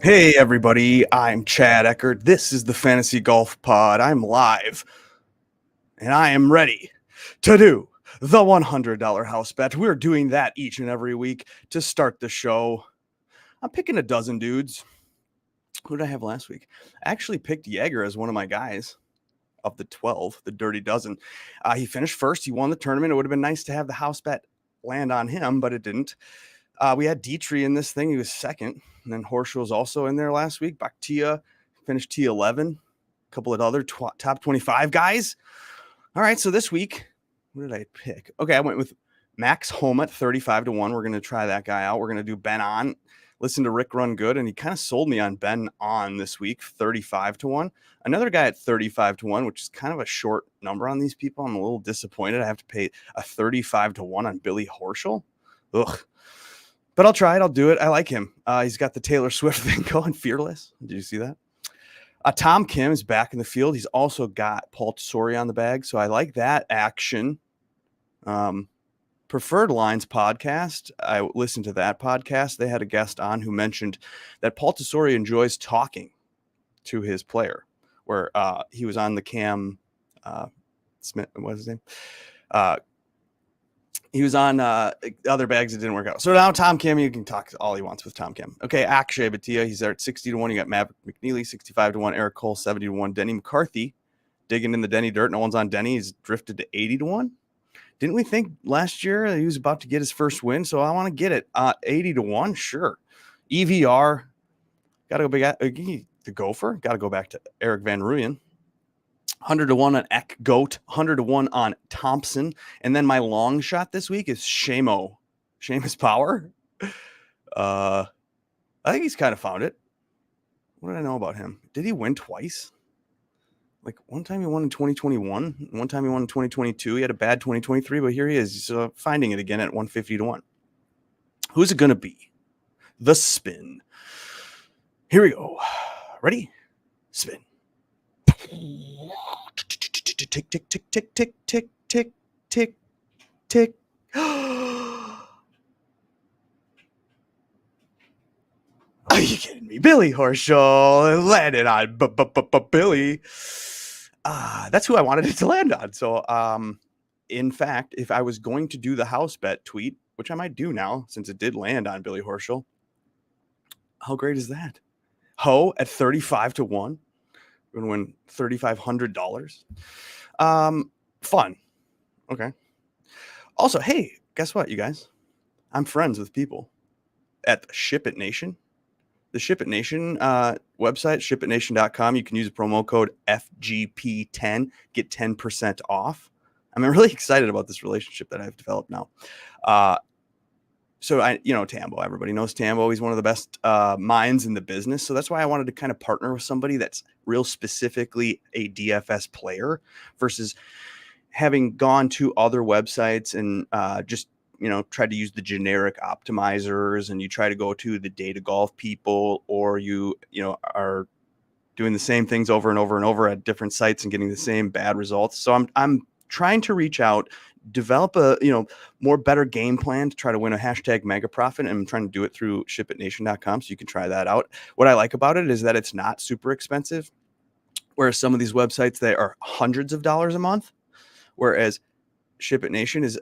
Hey everybody, I'm Chad Eckert. This is the Fantasy Golf Pod. I'm live and I am ready to do the $100 house bet. We're doing that each and every week to start the show. I'm picking a dozen dudes. Who did I have last week? I actually picked Jaeger as one of my guys of the 12, the dirty dozen. He finished first. He won the tournament. It would have been nice to have the house bet land on him, but it didn't. We had Dietrich in this thing. He was second. And then Horschel was also in there last week. Baktia finished T11. A couple of other top 25 guys. All right, so this week, what did I pick? Okay, I went with Max Homa at 35 to 1. We're going to try that guy out. We're going to do Ben On. Listen to Rick Run Good, and he kind of sold me on Ben On this week, 35 to 1. Another guy at 35 to 1, which is kind of a short number on these people. I'm a little disappointed. I have to pay a 35 to 1 on Billy Horschel. Ugh. But I'll try it. I'll do it. I like him. He's got the Taylor Swift thing going, fearless. Did you see that? Tom Kim is back in the field. He's also got Paul Tesori on the bag, so I like that action. Preferred Lines podcast. I listened to that podcast. They had a guest on who mentioned that Paul Tesori enjoys talking to his player, where he was on the Cam Smith. What's his name? He was on other bags that didn't work out. So now Tom Kim, you can talk all he wants with Tom Kim. Okay, Akshay Bhatia, he's there at 60 to 1. You got Maverick McNeely, 65 to 1. Eric Cole, 70 to 1. Denny McCarthy, digging in the Denny dirt. No one's on Denny. He's drifted to 80 to 1. Didn't we think last year he was about to get his first win? So I want to get it. 80 to 1, sure. EVR, got to go big at the Gopher. Got to go back to Eric Van Rooyen. 100 to 1 on Eck Goat, 100 to 1 on Thompson. And then my long shot this week is Seamus Power. I think he's kind of found it. What did I know about him? Did he win twice? Like one time he won in 2021, one time he won in 2022. He had a bad 2023, but here he is. He's finding it again at 150 to 1. Who's it going to be? The spin. Here we go. Ready? Spin. Tick, tick, tick, tick, tick, tick, tick, tick, tick, tick. Are you kidding me? Billy Horschel landed on Billy. That's who I wanted it to land on. So, in fact, if I was going to do the house bet tweet, which I might do now since it did land on Billy Horschel, how great is that? Ho at 35 to 1. We're going to win $3,500. Fun. Okay. Also, hey, guess what, you guys? I'm friends with people at Ship It Nation. The Ship It Nation website, shipitnation.com. You can use the promo code FGP10, get 10% off. I'm really excited about this relationship that I've developed now. So Tambo, everybody knows Tambo. He's one of the best minds in the business. So that's why I wanted to kind of partner with somebody that's real specifically a DFS player versus having gone to other websites and just, try to use the generic optimizers, and you try to go to the data golf people, or you are doing the same things over and over and over at different sites and getting the same bad results. So I'm trying to reach out, develop a more better game plan to try to win a hashtag mega profit. And I'm trying to do it through shipitnation.com, so you can try that out. What I like about it is that it's not super expensive, whereas some of these websites, they are hundreds of dollars a month, whereas Ship It Nation is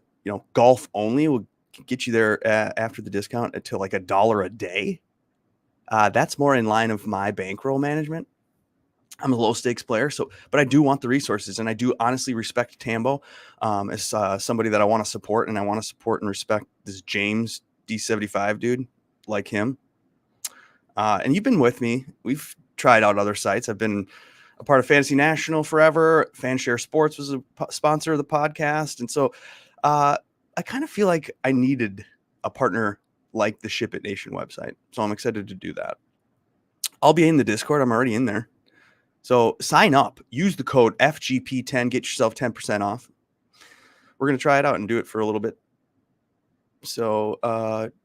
golf only, will get you there after the discount to like $1 a day. That's more in line of my bankroll management. I'm a low stakes player, but I do want the resources, and I do honestly respect Tambo as somebody that I want to support, and I want to support and respect this James D75 dude like him. And you've been with me. We've tried out other sites. I've been a part of Fantasy National forever. Fanshare Sports was a sponsor of the podcast, and so I kind of feel like I needed a partner like the Ship It Nation website. So I'm excited to do that. I'll be in the Discord. I'm already in there. So sign up, use the code FGP10, get yourself 10% off. We're going to try it out and do it for a little bit. So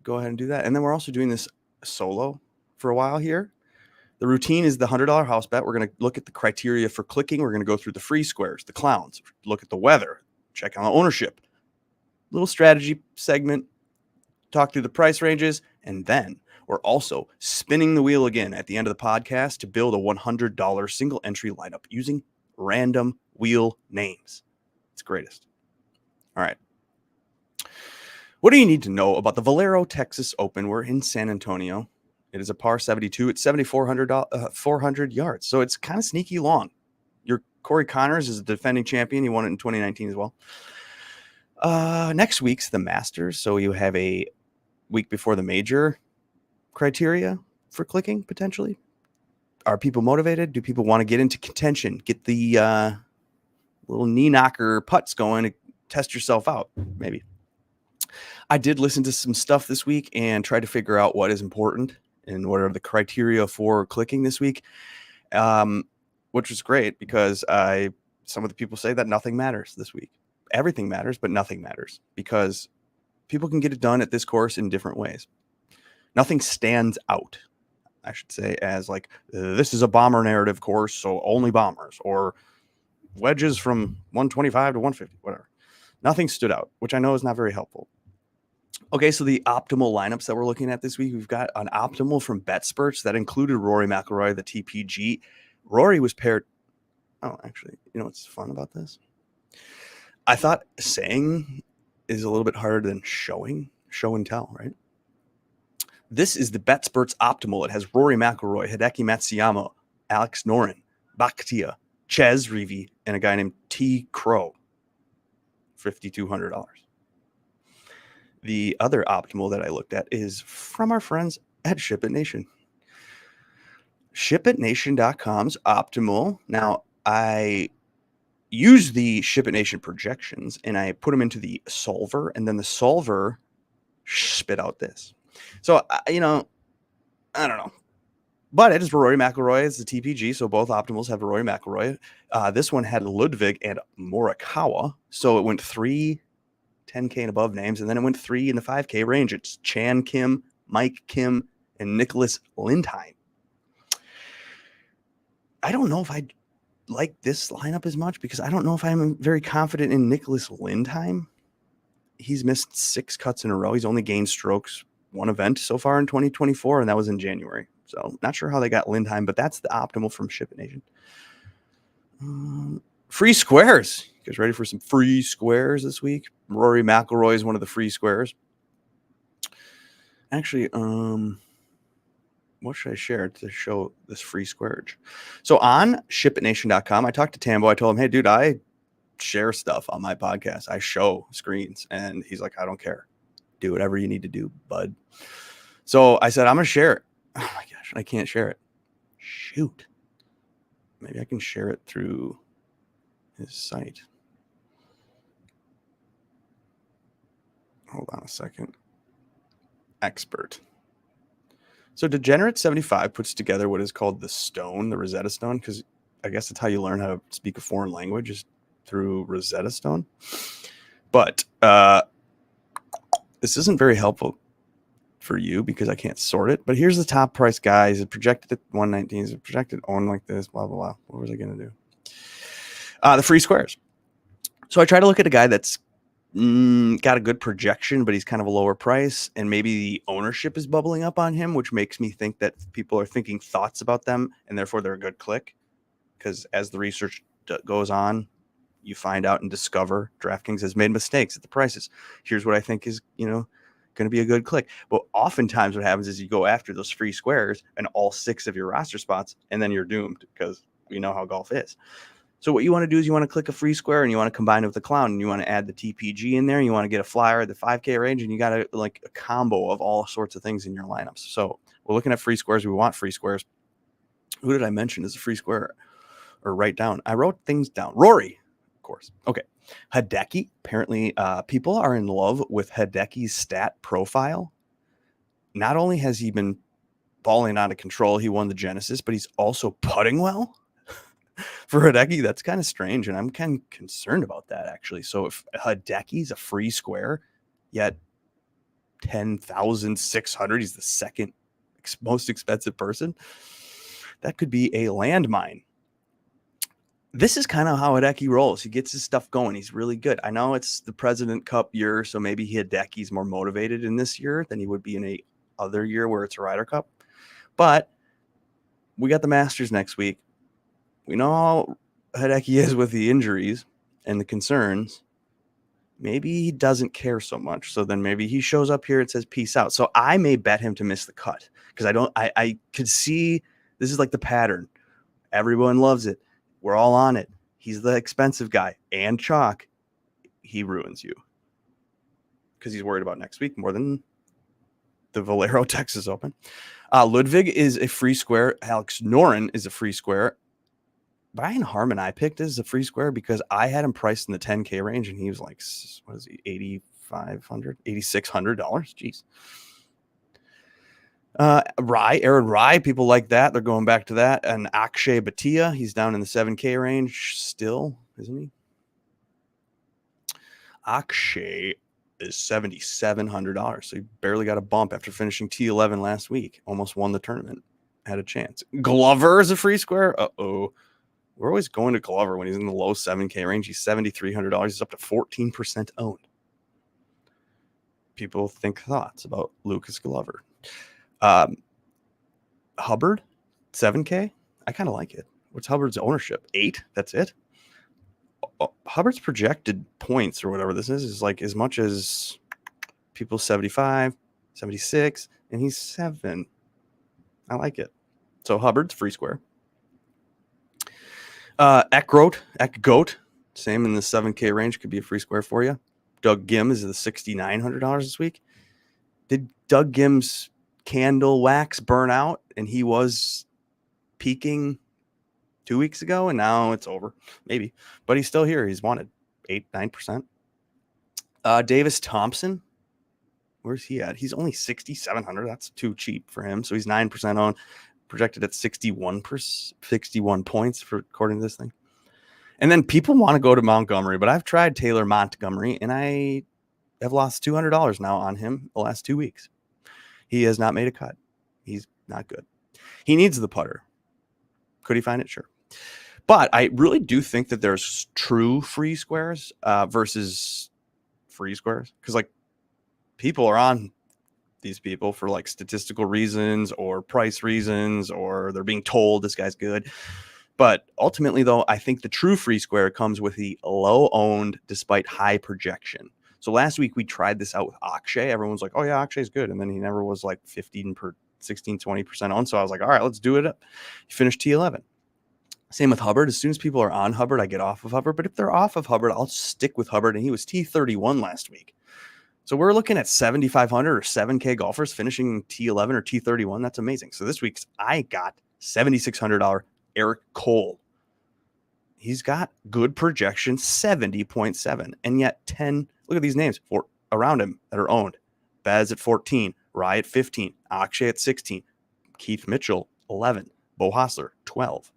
go ahead and do that. And then we're also doing this solo for a while here. The routine is the $100 house bet. We're going to look at the criteria for clicking. We're going to go through the free squares, the clowns, look at the weather, check on the ownership, little strategy segment, talk through the price ranges, and then We're also spinning the wheel again at the end of the podcast to build a $100 single entry lineup using random wheel names. It's greatest. All right. What do you need to know about the Valero Texas Open? We're in San Antonio. It is a par 72. It's 400 yards. So it's kind of sneaky long. Your Corey Connors is a defending champion. He won it in 2019 as well. Next week's the Masters. So you have a week before the major criteria for clicking potentially. Are people motivated? Do people want to get into contention? Get the little knee knocker putts going to test yourself out, maybe. I did listen to some stuff this week and try to figure out what is important and what are the criteria for clicking this week, which was great because some of the people say that nothing matters this week. Everything matters, but nothing matters because people can get it done at this course in different ways. Nothing stands out, I should say, as like, this is a bomber narrative course, so only bombers, or wedges from 125 to 150, whatever. Nothing stood out, which I know is not very helpful. Okay, so the optimal lineups that we're looking at this week, we've got an optimal from BetSperts that included Rory McIlroy, the TPG. Rory was paired. Oh, actually, you know what's fun about this? I thought saying is a little bit harder than showing. Show and tell, right? This is the BetSperts optimal. It has Rory McIlroy, Hideki Matsuyama, Alex Noren, Bakhtia, Ches Reavie, and a guy named T. Crow. $5,200. The other optimal that I looked at is from our friends at Ship It Nation. ShipItNation.com's optimal. Now, I use the Ship It Nation projections and I put them into the solver, and then the solver spit out this. So, I don't know. But it is Rory McIlroy. It's the TPG, so both optimals have Rory McIlroy. This one had Ludwig and Morikawa, so it went 3 10K and above names, and then it went 3 in the 5K range. It's Chan Kim, Mike Kim, and Nicholas Lindheim. I don't know if I like this lineup as much because I don't know if I'm very confident in Nicholas Lindheim. He's missed 6 cuts in a row. He's only gained strokes 1 event so far in 2024, and that was in January. So not sure how they got Lindheim, but that's the optimal from Ship It Nation. Free squares. You guys ready for some free squares this week? Rory McIlroy is one of the free squares. Actually, what should I share to show this free squarage? So on shipitnation.com, I talked to Tambo. I told him, hey, dude, I share stuff on my podcast. I show screens. And he's like, I don't care. Do whatever you need to do, bud. So I said, I'm going to share it. Oh my gosh, I can't share it. Shoot. Maybe I can share it through his site. Hold on a second. Expert. So Degenerate75 puts together what is called the Stone, the Rosetta Stone, because I guess that's how you learn how to speak a foreign language is through Rosetta Stone. But this isn't very helpful for you because I can't sort it. But here's the top price guys. It projected at 119. Is it projected on like this? Blah, blah, blah. What was I going to do? The free squares. So I try to look at a guy that's got a good projection, but he's kind of a lower price. And maybe the ownership is bubbling up on him, which makes me think that people are thinking thoughts about them and therefore they're a good click. Because as the research goes on, you find out and discover DraftKings has made mistakes at the prices. Here's what I think is, going to be a good click. But oftentimes what happens is you go after those free squares and all 6 of your roster spots, and then you're doomed because we know how golf is. So what you want to do is you want to click a free square and you want to combine it with the clown and you want to add the TPG in there. And you want to get a flyer at the 5K range and you got a combo of all sorts of things in your lineups. So we're looking at free squares. We want free squares. Who did I mention as a free square or write down? I wrote things down. Rory, of course. Okay. Hideki. Apparently, people are in love with Hideki's stat profile. Not only has he been balling out of control, he won the Genesis, but he's also putting well. For Hideki, that's kind of strange, and I'm kind of concerned about that, actually. So if Hideki's a free square, yet 10,600, he's the second most expensive person, that could be a landmine. This is kind of how Hideki rolls. He gets his stuff going. He's really good. I know it's the President Cup year, so maybe Hideki's more motivated in this year than he would be in a other year where it's a Ryder Cup. But we got the Masters next week. We know how Hideki is with the injuries and the concerns. Maybe he doesn't care so much. So then maybe he shows up here and says, peace out. So I may bet him to miss the cut because I could see this is like the pattern. Everyone loves it. We're all on it. He's the expensive guy and chalk. He ruins you because he's worried about next week more than the Valero Texas Open. Ludwig is a free square. Alex Noren is a free square. Brian Harmon I picked as a free square because I had him priced in the 10K range and he was like, what is he, $8,500, $8,600? Jeez. Aaron Rye, people like that. They're going back to that. And Akshay Bhatia, he's down in the 7K range still, isn't he? Akshay is $7,700. So he barely got a bump after finishing T11 last week. Almost won the tournament. Had a chance. Glover is a free square. Uh-oh. We're always going to Glover when he's in the low 7K range. He's $7,300. He's up to 14% owned. People think thoughts about Lucas Glover. Hubbard, 7K. I kind of like it. What's Hubbard's ownership? 8? That's it. Hubbard's projected points or whatever this is like as much as people 75, 76, and he's 7. I like it. So Hubbard's free square. Eckgoat, same in the 7K range, could be a free square for you. Doug Gim is the $6,900 this week. Did Doug Gim's candle wax burn out and he was peaking 2 weeks ago and now it's over? Maybe, but he's still here. He's wanted 8-9%. Davis Thompson, where's he at? He's only 6,700. That's too cheap for him. So he's 9% owned, projected at 61 points for according to this thing. And then people want to go to Montgomery, but I've tried Taylor Montgomery and I have lost $200 now on him the last 2 weeks. He has not made a cut. He's not good. He needs the putter. Could he find it? Sure. But I really do think that there's true free squares versus free squares. Because like people are on these people for like statistical reasons or price reasons, or they're being told this guy's good. But ultimately, though, I think the true free square comes with the low owned despite high projection. So last week we tried this out with Akshay. Everyone's like, oh yeah, Akshay's good. And then he never was like 16, 20% on. So I was like, all right, let's do it up. He finished T11. Same with Hubbard. As soon as people are on Hubbard, I get off of Hubbard. But if they're off of Hubbard, I'll stick with Hubbard. And he was T31 last week. So we're looking at 7,500 or 7K golfers finishing T11 or T31. That's amazing. So this week's I got $7,600 Eric Cole. He's got good projection, 70.7. And yet 10, look at these names for around him that are owned. Baz at 14, Rye at 15, Akshay at 16, Keith Mitchell, 11, Bo Hostler, 12.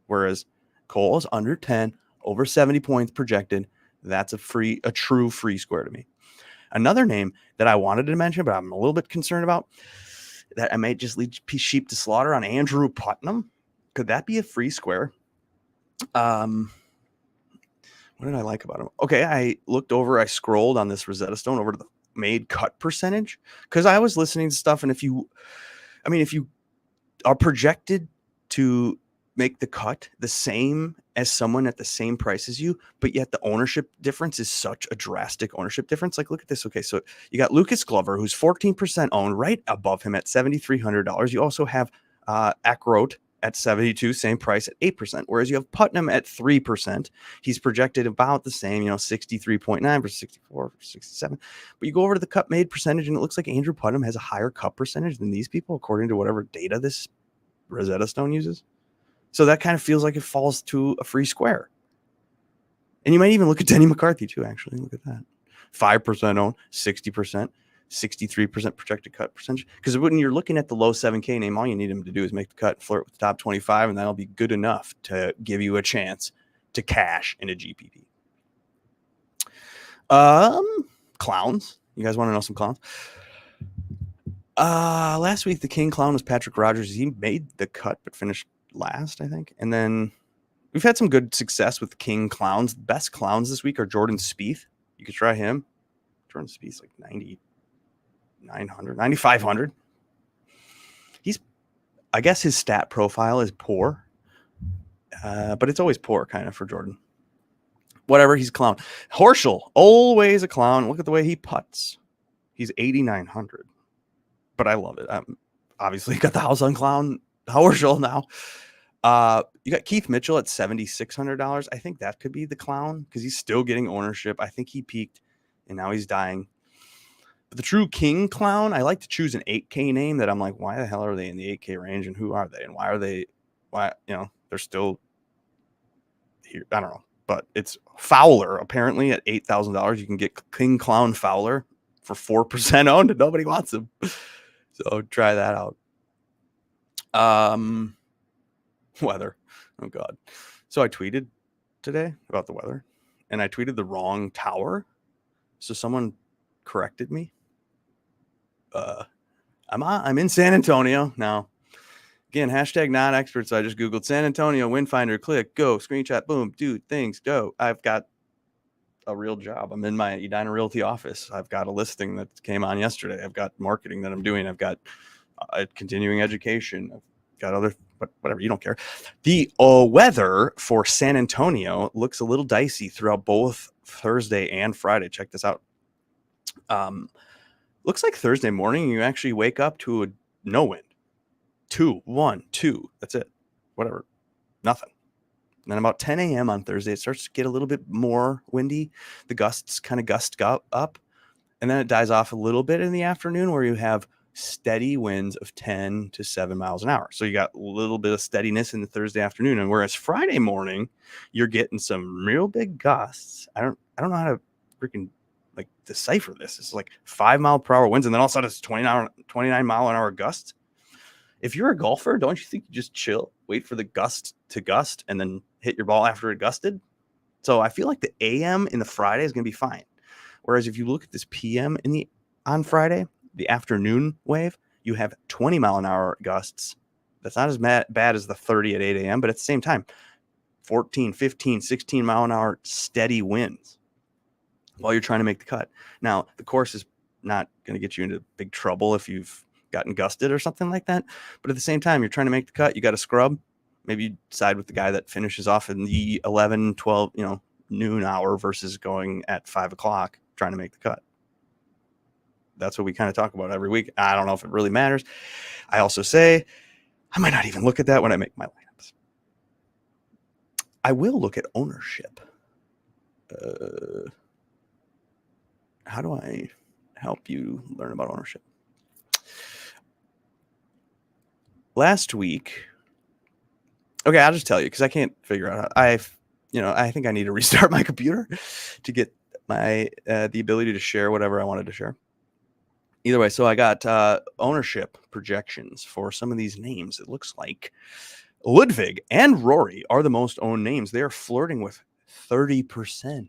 Whereas Cole is under 10, over 70 points projected. That's a true free square to me. Another name that I wanted to mention, but I'm a little bit concerned about, that I might just lead sheep to slaughter on Andrew Putnam. Could that be a free square? What did I like about him? Okay, I scrolled on this Rosetta Stone over to the made cut percentage because I was listening to stuff. And if you are projected to make the cut the same as someone at the same price as you, but yet the ownership difference is such a drastic ownership difference. Like, look at this. Okay, so you got Lucas Glover, who's 14% owned, right above him at $7,300. You also have Eckroat at 72, same price at 8%. Whereas you have Putnam at 3%. He's projected about the same, 63.9 versus 64 versus 67. But you go over to the cut made percentage, and it looks like Andrew Putnam has a higher cut percentage than these people, according to whatever data this Rosetta Stone uses. So that kind of feels like it falls to a free square. And you might even look at Denny McCarthy too, actually. Look at that. 5% owned, 60%, 63% projected cut percentage. Because when you're looking at the low 7K name, all you need him to do is make the cut, flirt with the top 25, and that'll be good enough to give you a chance to cash in a GPP. Clowns. You guys want to know some clowns? Last week, the king clown was Patrick Rogers. He made the cut, but finished last, I think. And then we've had some good success with king clowns. The best clowns this week are Jordan Spieth. You could try him. Jordan Spieth's like 9,900, 9,500. I guess his stat profile is poor, but it's always poor kind of for Jordan. Whatever, he's a clown. Horschel, always a clown. Look at the way he putts. He's 8,900, but I love it. Obviously got the house on clown Horschel now. You got Keith Mitchell at $7,600. I think that could be the clown because he's still getting ownership. I think he peaked and now he's dying. But the true king clown, I like to choose an 8K name that I'm like, why the hell are they in the 8K range and who are they and why they're still here? I don't know, but it's Fowler. Apparently at $8,000, you can get King Clown Fowler for 4% owned and nobody wants him. So try that out. Weather. Oh God. So I tweeted today about the weather and I tweeted the wrong tower. So someone corrected me. I'm in San Antonio now. Again, hashtag not expert. So I just Googled San Antonio wind finder, click, go, screenshot, boom, do things, go. I've got a real job. I'm in my Edina Realty office. I've got a listing that came on yesterday. I've got marketing that I'm doing. I've got continuing education. I've got other, but whatever, you don't care. The weather for San Antonio looks a little dicey throughout both Thursday and Friday. Check this out. Looks like Thursday morning you actually wake up to a no wind. 2, 1, 2. That's it. Whatever. Nothing. And then about 10 a.m. on Thursday, it starts to get a little bit more windy. The gusts kind of gust up. And then it dies off a little bit in the afternoon where you have steady winds of 10 to 7 miles an hour. So you got a little bit of steadiness in the Thursday afternoon. And whereas Friday morning, you're getting some real big gusts. I don't know how to freaking like decipher this. It's like 5 mile per hour winds, and then all of a sudden it's 29 mile an hour gusts. If you're a golfer, don't you think you just chill, wait for the gust to gust, and then hit your ball after it gusted? So I feel like the AM in the Friday is going to be fine. Whereas if you look at this PM on Friday, the afternoon wave, you have 20 mile an hour gusts. That's not as bad as the 30 at 8 a.m., but at the same time, 14, 15, 16 mile an hour steady winds while you're trying to make the cut. Now, the course is not going to get you into big trouble if you've gotten gusted or something like that. But at the same time, you're trying to make the cut. You got to scrub. Maybe you side with the guy that finishes off in the 11, 12, noon hour versus going at 5 o'clock trying to make the cut. That's what we kind of talk about every week. I don't know if it really matters. I also say I might not even look at that when I make my lineups. I will look at ownership. How do I help you learn about ownership? Last week, okay, I'll just tell you because I can't figure out how I think I need to restart my computer to get my the ability to share whatever I wanted to share. Either way, so I got ownership projections for some of these names. It looks like Ludwig and Rory are the most owned names. They are flirting with 30%.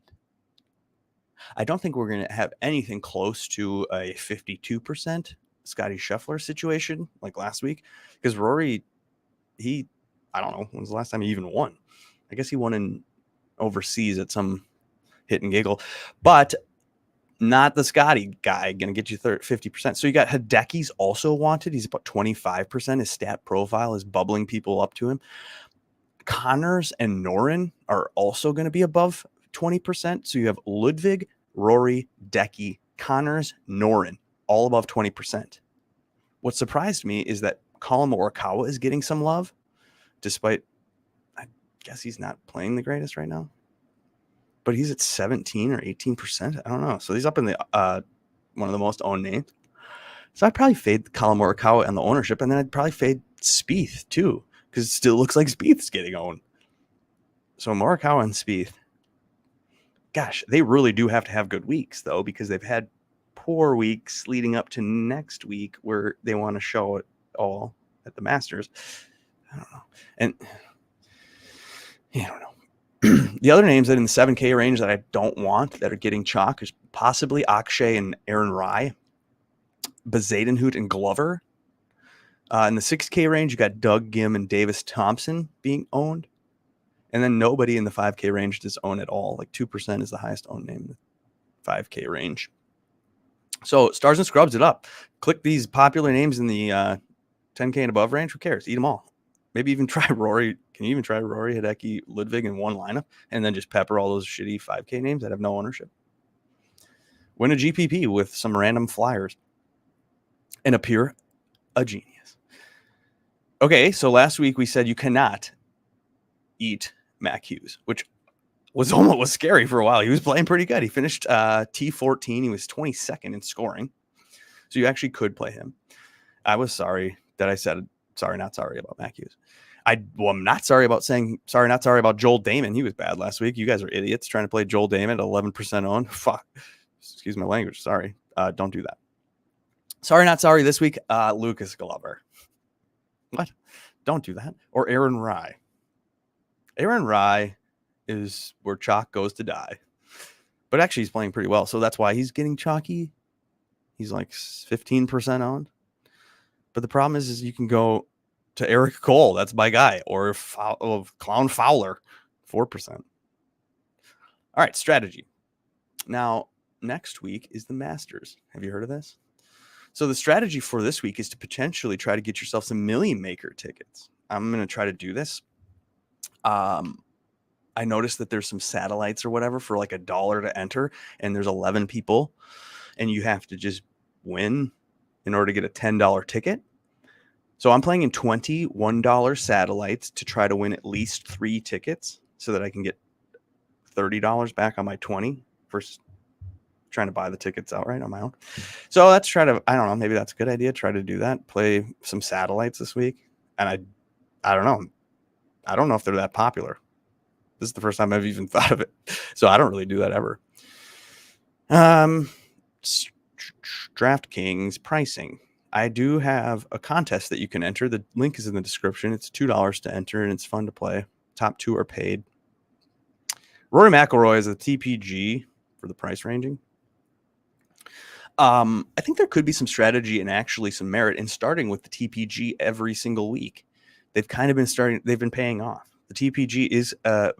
I don't think we're going to have anything close to a 52% Scotty Scheffler situation like last week because Rory, I don't know, when's the last time he even won? I guess he won in overseas at some hit and giggle, but not the Scotty guy going to get you 50%. So you got Hideki's also wanted. He's about 25%. His stat profile is bubbling people up to him. Connors and Noren are also going to be above 20%. So you have Ludwig, Rory, Decky, Connors, Noren, all above 20%. What surprised me is that Colin Morikawa is getting some love, despite, I guess he's not playing the greatest right now. But he's at 17 or 18%. I don't know. So he's up in the one of the most owned names. So I'd probably fade Colin Morikawa and the ownership, and then I'd probably fade Spieth too, because it still looks like Spieth's getting owned. So Morikawa and Spieth, gosh, they really do have to have good weeks though, because they've had poor weeks leading up to next week where they want to show it all at the Masters. I don't know. And I don't know. The other names that in the 7K range that I don't want that are getting chalk is possibly Akshay and Aaron Rai, Bezadenhout and Glover. In the 6K range, you got Doug Gim and Davis Thompson being owned. And then nobody in the 5K range is owned at all. Like 2% is the highest owned name in the 5K range. So Stars and Scrubs it up. Click these popular names in the 10K and above range, who cares? Eat them all. Maybe even try Rory. Can you even try Rory, Hideki, Ludwig in one lineup and then just pepper all those shitty 5K names that have no ownership? Win a GPP with some random flyers and appear a genius. Okay, so last week we said you cannot eat Mac Hughes, which was scary for a while. He was playing pretty good. He finished T14. He was 22nd in scoring. So you actually could play him. I was sorry that I said sorry, not sorry about Mac Hughes. I'm not sorry about saying sorry, not sorry about Joel Damon. He was bad last week. You guys are idiots trying to play Joel Damon at 11% owned. Fuck. Excuse my language. Sorry. Don't do that. Sorry, not sorry this week. Lucas Glover. What? Don't do that. Or Aaron Rye. Aaron Rye is where chalk goes to die. But actually, he's playing pretty well. So that's why he's getting chalky. He's like 15% owned. But the problem is you can go to Eric Cole. That's my guy. Or Clown Fowler, 4%. All right, strategy. Now, next week is the Masters. Have you heard of this? So the strategy for this week is to potentially try to get yourself some Million Maker tickets. I'm going to try to do this. I noticed that there's some satellites or whatever for like $1 to enter, and there's 11 people, and you have to just win in order to get a $10 ticket. So I'm playing in $21 satellites to try to win at least 3 tickets so that I can get $30 back on my 20 versus trying to buy the tickets outright on my own. So let's try to, I don't know, maybe that's a good idea. Try to do that. Play some satellites this week. And I don't know. I don't know if they're that popular. This is the first time I've even thought of it. So I don't really do that ever. DraftKings pricing. I do have a contest that you can enter. The link is in the description. It's $2 to enter, and it's fun to play. Top 2 are paid. Rory McIlroy is a TPG for the price ranging. I think there could be some strategy and actually some merit in starting with the TPG every single week. They've kind of been they've been paying off. The TPG is the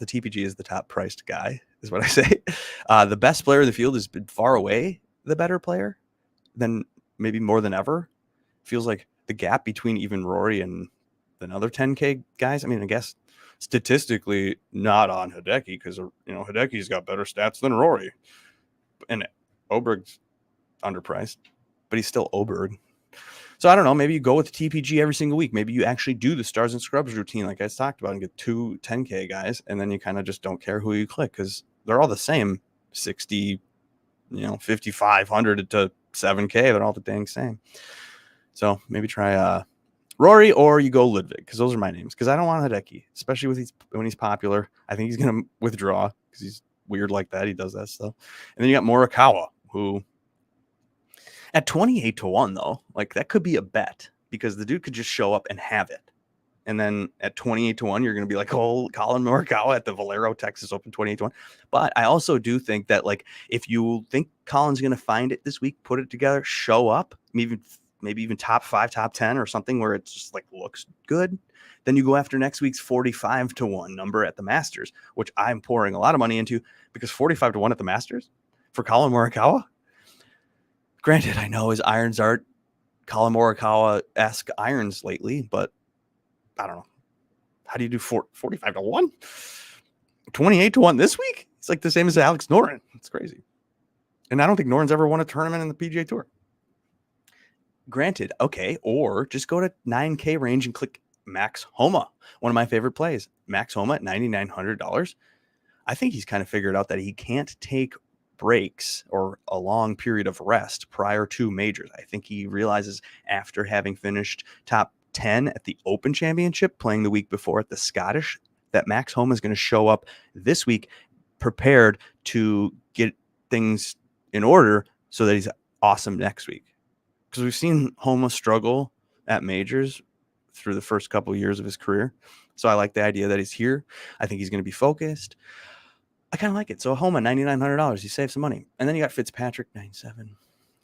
TPG is the top priced guy, is what I say. The best player in the field has been far away the better player than maybe more than ever. Feels like the gap between even Rory and another 10K guys. I mean, I guess statistically not on Hideki because, Hideki's got better stats than Rory. And Oberg's underpriced, but he's still Oberg. So I don't know. Maybe you go with TPG every single week. Maybe you actually do the stars and scrubs routine like I talked about and get 2 10K guys, and then you kind of just don't care who you click because they're all the same 60, 5,500 to 7K. They're all the dang same. So maybe try Rory or you go Ludwig because those are my names because I don't want Hideki, especially when he's popular. I think he's going to withdraw because he's weird like that. He does that stuff. And then you got Morikawa, who at 28-1 though, like that could be a bet because the dude could just show up and have it. And then at 28-1, you're going to be like, oh, Colin Morikawa at the Valero Texas Open 28-1. But I also do think that like if you think Colin's going to find it this week, put it together, show up, maybe even top 5, top 10 or something where it just like looks good. Then you go after next week's 45-1 number at the Masters, which I'm pouring a lot of money into because 45-1 at the Masters for Colin Morikawa. Granted, I know his irons aren't Colin Morikawa-esque irons lately, but I don't know. How do you do 45-1? 28-1 this week? It's like the same as Alex Noren. It's crazy. And I don't think Noren's ever won a tournament in the PGA Tour. Granted, okay, or just go to 9K range and click Max Homa, one of my favorite plays. Max Homa at $9,900. I think he's kind of figured out that he can't take breaks or a long period of rest prior to majors. I think he realizes after having finished top 10 at the Open Championship, playing the week before at the Scottish, that Max Homa is going to show up this week prepared to get things in order so that he's awesome next week. Because we've seen Homa struggle at majors through the first couple of years of his career. So I like the idea that he's here. I think he's going to be focused. I kind of like it. So Homa, $9,900. You save some money. And then you got Fitzpatrick, 9.7.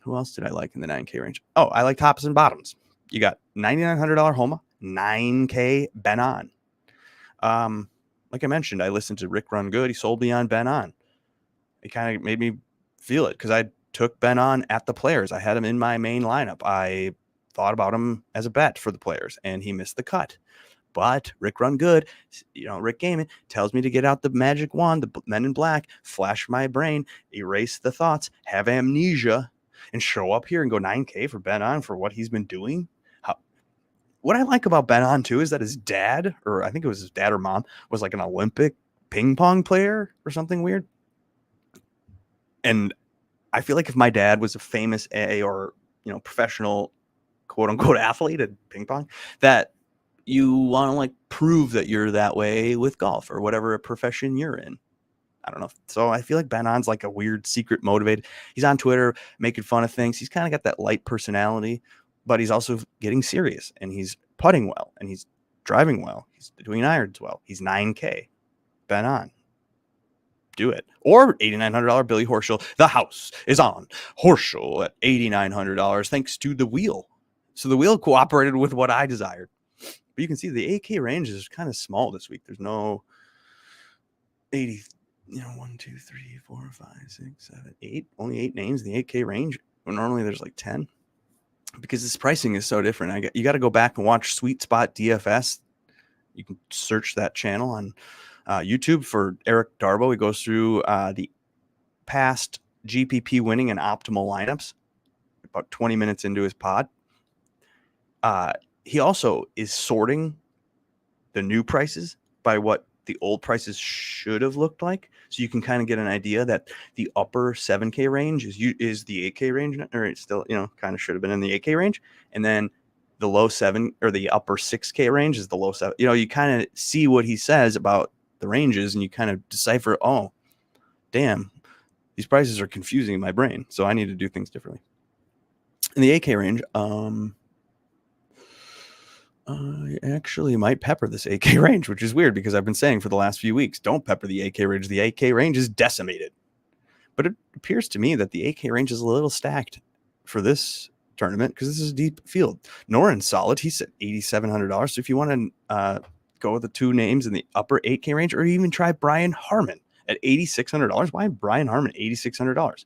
Who else did I like in the 9K range? Oh, I like tops and bottoms. You got $9,900 Homa, 9K Ben On. Like I mentioned, I listened to Rick Run Good. He sold me on Ben On. It kind of made me feel it because I took Ben On at the Players. I had him in my main lineup. I thought about him as a bet for the players, and he missed the cut. But Rick Run Good, Rick Gaiman tells me to get out the magic wand, the Men in Black, flash my brain, erase the thoughts, have amnesia, and show up here and go 9K for Ben On for what he's been doing. What I like about Ben On too is that his dad, or I think it was his dad or mom, was like an Olympic ping pong player or something weird. And I feel like if my dad was a famous professional quote unquote athlete at ping pong, that you want to like prove that you're that way with golf or whatever profession you're in. I don't know. So I feel like Ben On's like a weird secret motivated. He's on Twitter making fun of things. He's kind of got that light personality, but he's also getting serious, and he's putting well, and he's driving well. He's doing irons well. He's 9K. Ben On. Do it. Or $8,900 Billy Horschel. The house is on Horschel at $8,900 thanks to the wheel. So the wheel cooperated with what I desired. But you can see the 8K range is kind of small this week. There's no 80, 1, 2, 3, 4, 5, 6, 7, 8. Only 8 names in the 8K range. When normally there's like 10. Because this pricing is so different. You got to go back and watch Sweet Spot DFS. You can search that channel on YouTube for Eric Darbo. He goes through the past GPP winning and optimal lineups about 20 minutes into his pod. He also is sorting the new prices by what the old prices should have looked like. So you can kind of get an idea that the upper 7K range is the 8K range, or it's still, kind of should have been in the 8K range. And then the low 7 or the upper 6K range is the low 7. You kind of see what he says about the ranges, and you kind of decipher, oh, damn, these prices are confusing in my brain. So I need to do things differently. In the 8K range, I actually might pepper this 8K range, which is weird because I've been saying for the last few weeks, don't pepper the 8K range. The 8K range is decimated. But it appears to me that the 8K range is a little stacked for this tournament because this is a deep field. Noren's solid. He's at $8,700. So if you want to go with the 2 names in the upper 8K range, or even try Brian Harman at $8,600. Why Brian Harman $8,600?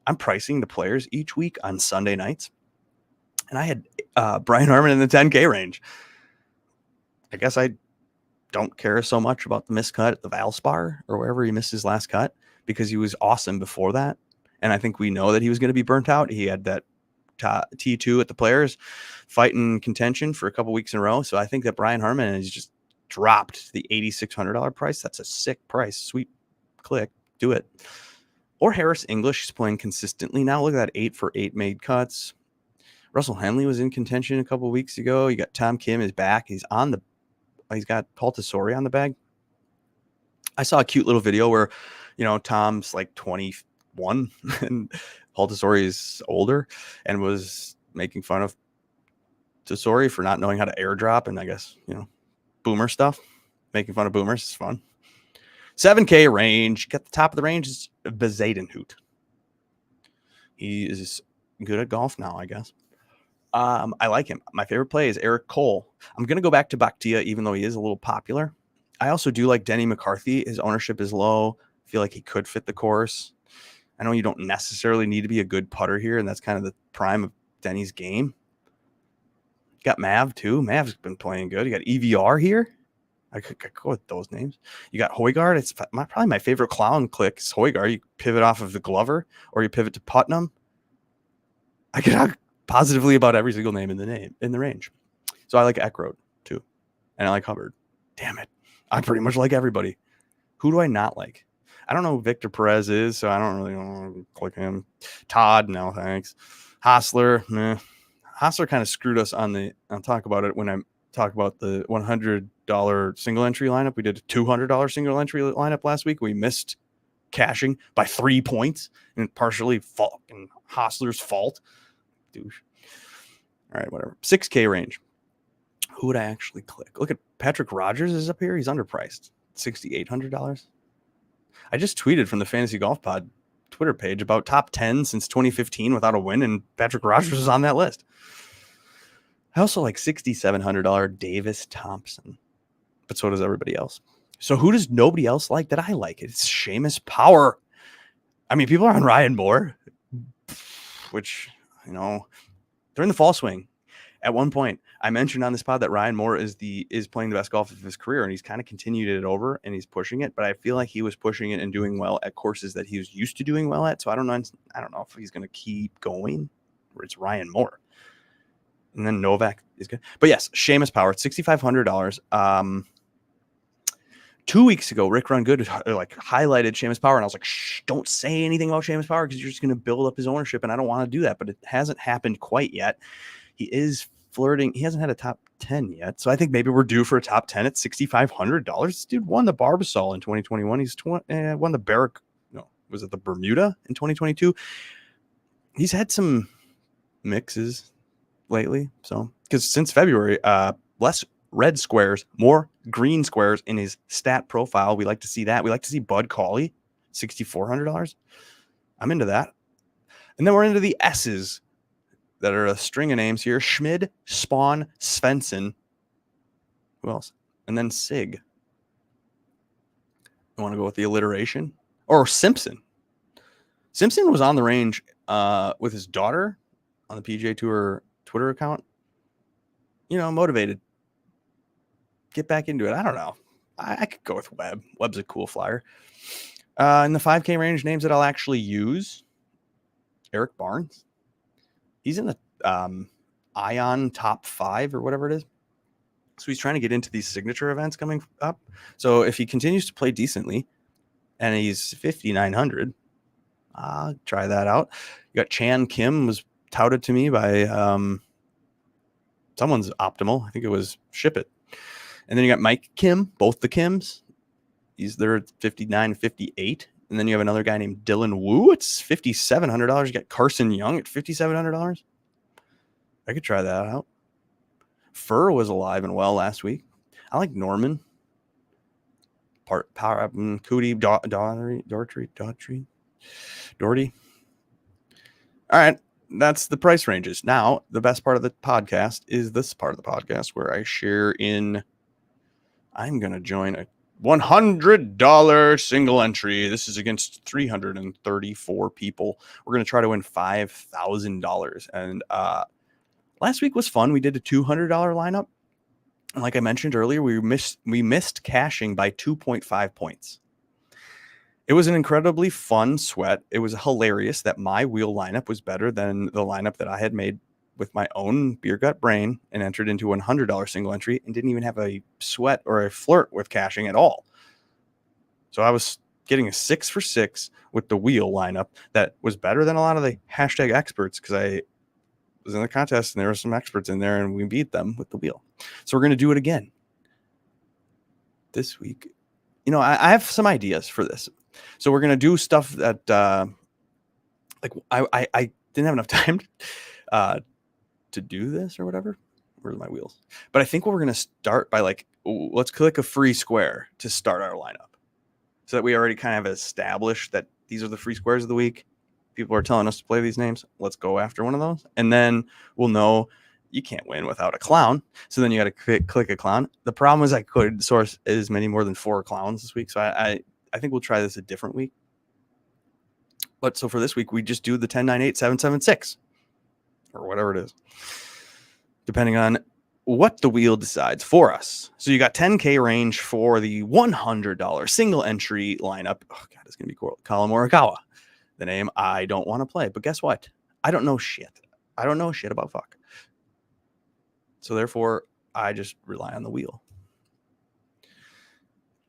I'm pricing the players each week on Sunday nights. And I had Brian Harman in the 10K range. I guess I don't care so much about the miscut at the Valspar or wherever he missed his last cut, because he was awesome before that. And I think we know that he was going to be burnt out. He had that T2 at the players fighting contention for a couple weeks in a row. So I think that Brian Harman has just dropped to the $8,600 price. That's a sick price. Sweet click. Do it. Or Harris English is playing consistently now. Look at that 8 for 8 made cuts. Russell Henley was in contention a couple weeks ago. You got Tom Kim is back. He's got Paul Tesori on the bag. I saw a cute little video where, Tom's like 21 and Paul Tesori is older, and was making fun of Tesori for not knowing how to airdrop. And I guess, boomer stuff, making fun of boomers is fun. 7K range. Got the top of the range is Bezadenhout. He is good at golf now, I guess. I like him. My favorite play is Eric Cole. I'm going to go back to Bakhtia, even though he is a little popular. I also do like Denny McCarthy. His ownership is low. I feel like he could fit the course. I know you don't necessarily need to be a good putter here, and that's kind of the prime of Denny's game. You got Mav, too. Mav's been playing good. You got EVR here. I could go with those names. You got Højgaard. It's probably my favorite clown click is Højgaard. You pivot off of the Glover, or you pivot to Putnam. I could talk positively about every single name in the range. So I like Eckroat too. And I like Hubbard. Damn it. I pretty much like everybody. Who do I not like? I don't know who Victor Perez is, so I don't really want to click him. Todd, no thanks. Hostler, meh. Hostler kind of screwed us I'll talk about it when I talk about the $100 single entry lineup. We did a $200 single entry lineup last week. We missed cashing by 3 points, and partially fucking Hostler's fault. Douche. All right, whatever. 6K range. Who would I actually click? Look at Patrick Rogers is up here. He's underpriced. $6,800. I just tweeted from the Fantasy Golf Pod Twitter page about top 10 since 2015 without a win, and Patrick Rogers is on that list. I also like $6,700 Davis Thompson, but so does everybody else. So who does nobody else like that I like? It's Seamus Power. I mean, people are on Ryan Moore, which, they're in the fall swing. At one point, I mentioned on this pod that Ryan Moore is playing the best golf of his career, and he's kind of continued it over, and he's pushing it. But I feel like he was pushing it and doing well at courses that he was used to doing well at. So I don't know if he's going to keep going, or it's Ryan Moore. And then Novak is good. But yes, Seamus Power, $6,500. 2 weeks ago, Rick Run Good highlighted Seamus Power, and I was like, shh, don't say anything about Seamus Power because you're just going to build up his ownership, and I don't want to do that. But it hasn't happened quite yet. He is flirting. He hasn't had a top 10 yet. So I think maybe we're due for a top 10 at $6,500. This dude won the Barbasol in 2021. He's won the Barrack. No, was it the Bermuda in 2022? He's had some mixes lately. So, because since February, less red squares, more green squares in his stat profile. We like to see that. We like to see Bud Cauley, $6,400. I'm into that. And then we're into the S's that are a string of names here. Schmid, Spawn, Svensson. Who else? And then Sig. You want to go with the alliteration? Or Simpson. Simpson was on the range with his daughter on the PGA Tour Twitter account. Motivated. Get back into it. I don't know. I could go with Webb. Webb's a cool flyer. In the 5K range, names that I'll actually use. Eric Barnes. He's in the Ion top 5 or whatever it is. So he's trying to get into these signature events coming up. So if he continues to play decently and he's 5,900, I'll try that out. You got Chan Kim was touted to me by someone's Optimal. I think it was Ship It. And then you got Mike Kim, both the Kims. He's there at 59, 58. And then you have another guy named Dylan Wu. It's $5,700. You got Carson Young at $5,700. I could try that out. Furr was alive and well last week. I like Norman. Cootie, Doherty. All right. That's the price ranges. Now, the best part of the podcast is this part of the podcast where I share in. I'm going to join a $100 single entry. This is against 334 people. We're going to try to win $5,000. And last week was fun. We did a $200 lineup. And like I mentioned earlier, we missed cashing by 2.5 points. It was an incredibly fun sweat. It was hilarious that my wheel lineup was better than the lineup that I had made with my own beer gut brain and entered into a $100 single entry and didn't even have a sweat or a flirt with cashing at all. So I was getting a 6 for 6 with the wheel lineup that was better than a lot of the hashtag experts because I was in the contest and there were some experts in there and we beat them with the wheel. So we're going to do it again this week. I have some ideas for this. So we're going to do stuff that I didn't have enough time to do this or whatever. Where's my wheels? But I think what we're going to start by let's click a free square to start our lineup so that we already kind of established that these are the free squares of the week. People are telling us to play these names. Let's go after one of those. And then we'll know you can't win without a clown. So then you got to click a clown. The problem is I could source as many more than 4 clowns this week. So I think we'll try this a different week. But so for this week, we just do the 10, 9, 8, 7, 7, 6 or whatever it is, depending on what the wheel decides for us. So you got 10K range for the $100 single entry lineup. Oh God, it's going to be Colin Morikawa, the name I don't want to play. But guess what? I don't know shit. I don't know shit about fuck. So therefore, I just rely on the wheel.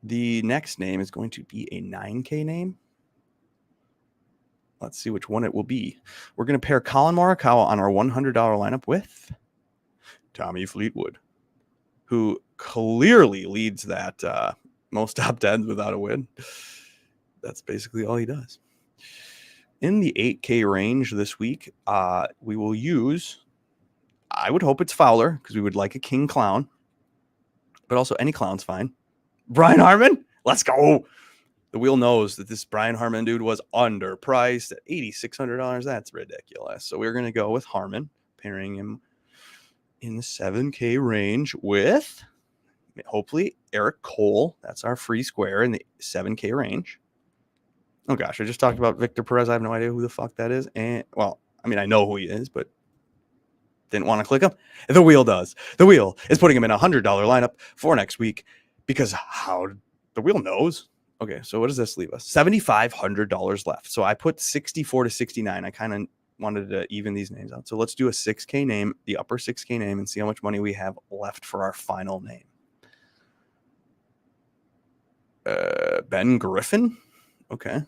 The next name is going to be a 9K name. Let's see which one it will be. We're going to pair Colin Morikawa on our $100 lineup with Tommy Fleetwood, who clearly leads that most top 10s without a win. That's basically all he does. In the 8K range this week, we will use, I would hope it's Fowler because we would like a king clown, but also any clown's fine. Brian Harman, let's go. The wheel knows that this Brian Harman dude was underpriced at $8,600. That's ridiculous. So we're going to go with Harman, pairing him in the 7K range with hopefully Eric Cole. That's our free square in the 7K range. Oh gosh, I just talked about Victor Perez. I have no idea who the fuck that is. And well, I mean, I know who he is, but Didn't want to click them. The wheel does. The wheel is putting them in a $100 lineup for next week because how the wheel knows. Okay, so what does this leave us? $7,500 left. So I put 64 to 69. I kind of wanted to even these names out. So let's do a 6K name, the upper 6K name, and see how much money we have left for our final name. Ben Griffin. Okay.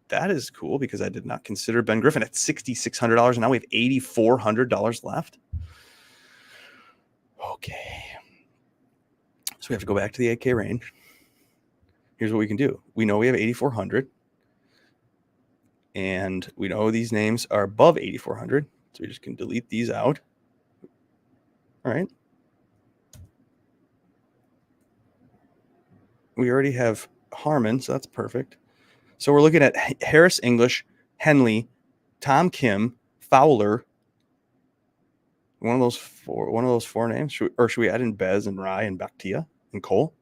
That is cool because I did not consider Ben Griffin at $6,600. And now we have $8,400 left. Okay. So we have to go back to the 8K range. Here's what we can do. We know we have 8,400. And we know these names are above 8,400. So we just can delete these out. All right. We already have Harmon, so that's perfect. So we're looking at Harris English, Henley, Tom Kim, Fowler. One of those four names. Should we add in Bez and Rye and Bactia and Cole?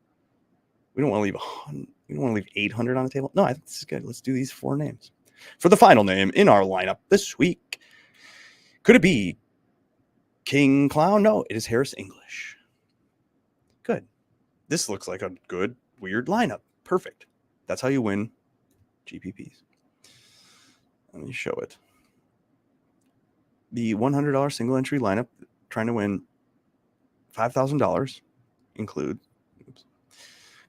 We don't want to leave 800 on the table. No, I think this is good. Let's do these four names for the final name in our lineup this week. Could it be King Clown? No, it is Harris English. Good. This looks like a good, weird lineup. Perfect. That's how you win GPPs. Let me show it. The $100 single entry lineup trying to win $5,000 include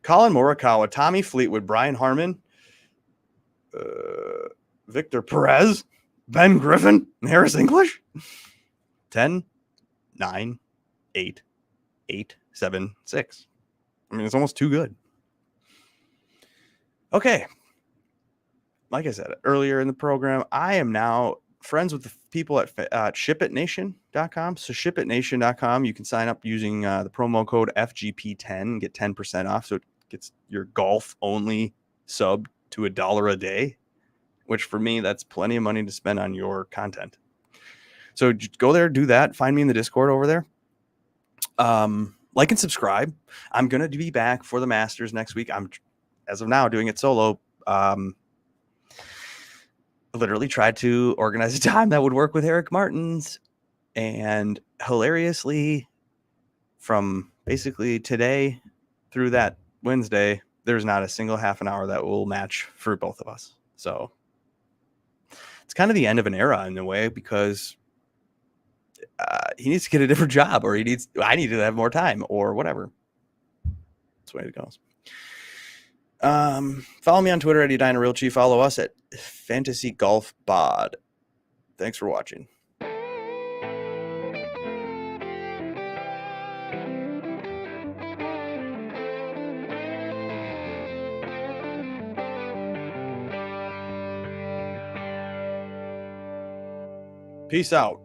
Colin Morikawa, Tommy Fleetwood, Brian Harmon, Victor Perez, Ben Griffin, and Harris English. 10, 9, 8, 8, 7, 6. I mean, it's almost too good. Okay. Like I said earlier in the program, I am now friends with the people at shipitnation.com. So shipitnation.com, you can sign up using the promo code FGP10 and get 10% off. So it gets your golf only sub to $1 a day, which for me, that's plenty of money to spend on your content. So just go there, do that. Find me in the Discord over there. Like and subscribe. I'm going to be back for the Masters next week. I'm, as of now, doing it solo. Literally tried to organize a time that would work with Eric Martins, and hilariously, from basically today through that Wednesday, there's not a single half an hour that will match for both of us. So it's kind of the end of an era in a way, because he needs to get a different job, or I need to have more time, or whatever. That's the way it goes. Follow me on Twitter at EdinaRealChief. Follow us at Fantasy Golf Bod. Thanks for watching. Peace out.